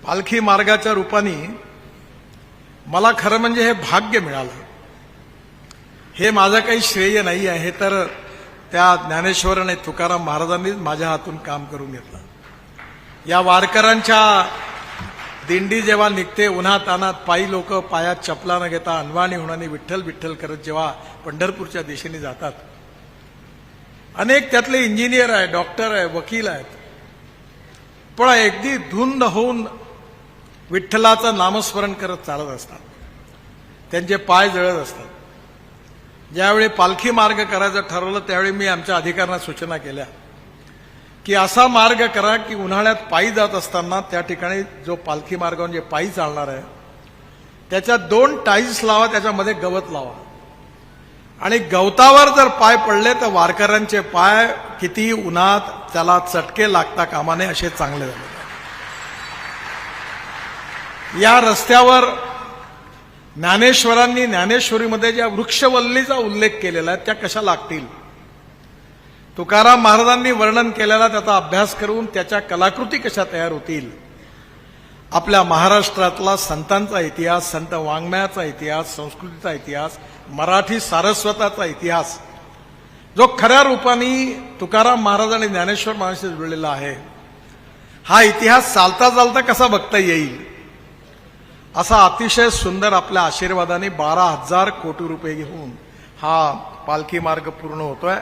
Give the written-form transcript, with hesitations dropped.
पालखी मार्गाच्या रूपाने मला खरं म्हणजे हे भाग्य मिळालं. हे माझं काही श्रेय नाही आहे, तर त्या ज्ञानेश्वर आणि तुकाराम महाराजांनीच माझ्या हातून काम करून घेतलं. या वारकऱ्यांच्या दिंडी जेव्हा निघते उन्हात अनात, पायी लोक पायात चपला न घेता अनवाणी होणाने विठ्ठल विठ्ठल करत जेव्हा पंढरपूरच्या दिशेने जातात, अनेक त्यातले इंजिनियर आहे, डॉक्टर आहे, वकील आहेत, पण अगदी धुंद होऊन विठ्ठलाचं नामस्मरण करत चालत असतात. त्यांचे पाय जळत असतात. ज्यावेळी पालखी मार्ग करायचं ठरवलं त्यावेळी मी आमच्या अधिकाऱ्यांना सूचना केल्या की असा मार्ग करा की उन्हाळ्यात पायी जात असताना त्या ठिकाणी जो पालखी मार्गावर जे पायी चालणार आहे त्याच्यात 2 टाईल्स लावा, त्याच्यामध्ये गवत लावा, आणि गवतावर जर पाय पडले तर वारकऱ्यांचे पाय किती उन्हात त्याला चटके लागता कामा नये असे चांगले झाले. या रस्त्यावर ज्ञानेश्वरांनी ज्ञानेश्वरीमध्ये ज्या वृक्षवल्लीचा उल्लेख केलेला आहे त्या कशा लागतील, तुकाराम महाराजांनी वर्णन केलेला त्याचा अभ्यास करून त्याच्या कलाकृती कशा तयार होतील. आपल्या महाराष्ट्रातला संतांचा इतिहास, संत वाङ्मयाचा इतिहास, संस्कृतीचा इतिहास, मराठी सारस्वताचा इतिहास जो खऱ्या रूपाने तुकाराम महाराज आणि ज्ञानेश्वर महाराजांशी जुळलेला आहे, हा इतिहास चालता चालता कसा बघता येईल असा अतिशय सुंदर आपल्या आशीर्वादाने 12,000 कोटी रुपये घेऊन हा पालखी मार्ग पूर्ण होतोय.